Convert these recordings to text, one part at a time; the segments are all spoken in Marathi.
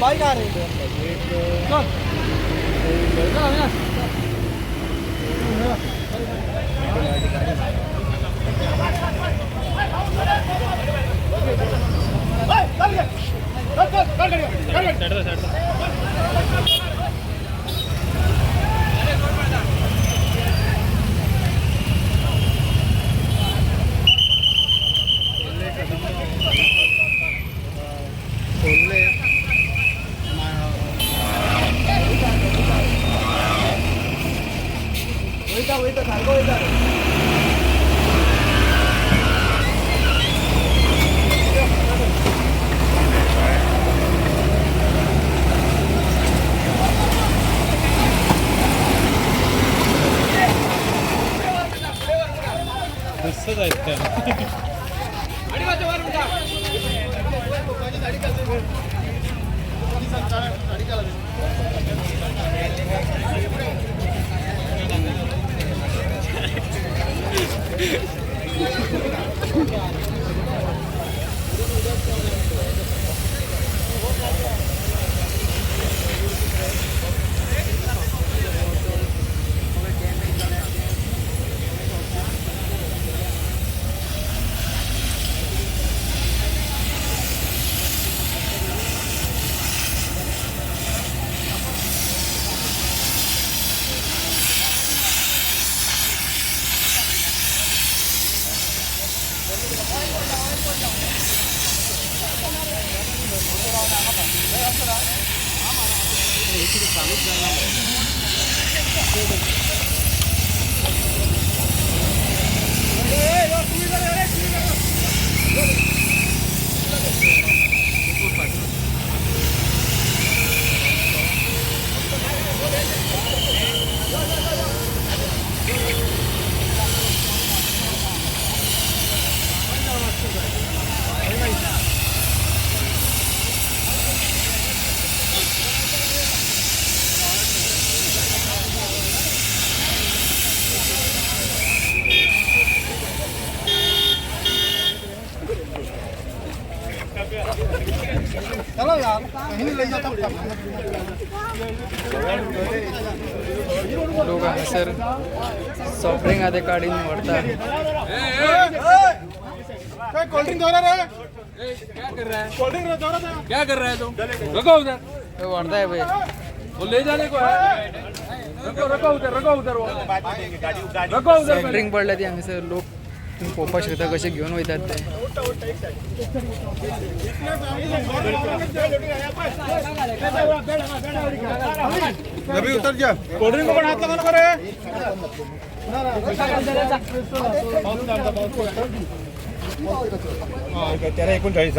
बाईक आ रही है चल वही तो सारखं वही तसंच आहेत चलो यार कहीं नहीं ले जाता लोग सर सॉफ्ट ड्रिंक आधे काढून वाटतात कोल्ड ड्रिंक दो रहा है क्या कर रहा है कोल्ड ड्रिंक दो रहा है क्या कर रहा है तुम रखो उधर तो वाढता आहे भाई वो ले जाने को है रखो रखो उधर वो रखो उधर सॉफ्ट ड्रिंक पडलं ती सर लोक तुम्ही पोपा शकता कसे घेऊन वयतात ते अभी उतर जा कोल्ड ड्रिंक को पण हात लगाना करे त्याला 39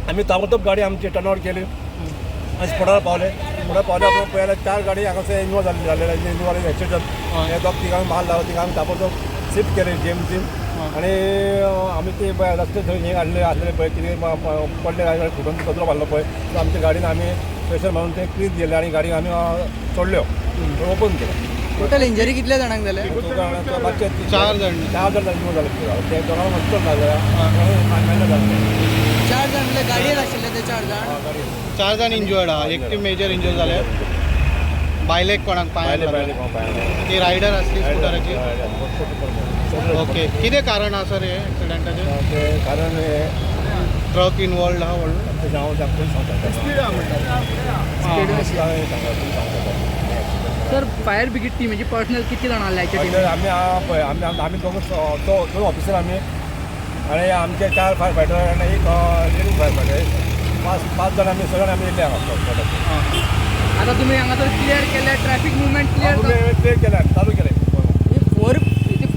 आम्ही ताबडतोब गाडी आमची टर्नआउट केली आज पुढे पावले आपण पहिला 4 गाडी हांगासर इन्वॉल्व झालेल्या इन्वॉल्व ॲक्सिडंट हे दोग तिगांक माल लावला तिगांक ताबडतोब शिफ्ट केले जीएमसीन आणि आम्ही ते रस्ते थंय हे आसलेले पळय कितें पडले गाडी फुटून कचरो घाल्लो पळय सो आमच्या गाडीन आमी प्रेशर मारून ते क्लीन केले आणि गाडी आमी सोडल्यो ओपन केलो टोटल इंजरी कितल्या जाणांक जाले मातशे 4 जण इन्वॉल्व जाले ते दोगांक हॉस्पिटल जाले 4 जण म्हणजे गाडयेर आशिल्ले ते 4 जण 4 जण इंजुअर्ड हा एकटी मेजर इंजुअर झाले बायलेक कोणाक पांय ती रायडर आसली स्कूटराची ओके कितें कारण आसा सर हे एक्सिडेंटाचें कारण ट्रक इन्वॉल्ड आहा व्हडलो सर फायर ब्रिगेड टीम म्हणजे पर्सनल किती जण आले याच्या टीम आम्ही दोन ऑफिसर आम्ही आणि आमचे 4 फायर फायटर आणि एक लेडीज फायर फायटर 5 जण आम्ही सगळे आम्ही येयले आता तुम्ही हांगासर क्लियर केले ट्रॅफिक मुवमेंट क्लियर केलं चालू केलं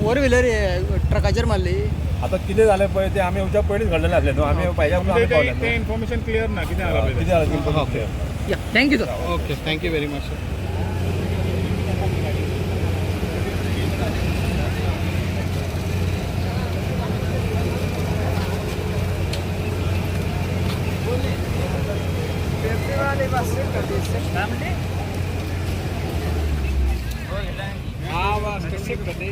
फोर व्हिलर ट्रकाचेर मारली आता किती झाले पळय ते आम्ही उद्या पयलींच घडलेले असले न्हू आम्ही पाहिजे ते इन्फॉर्मेशन क्लियर ना कितें ओके या thank you sir okay thank you very much sir आवाज कसे करते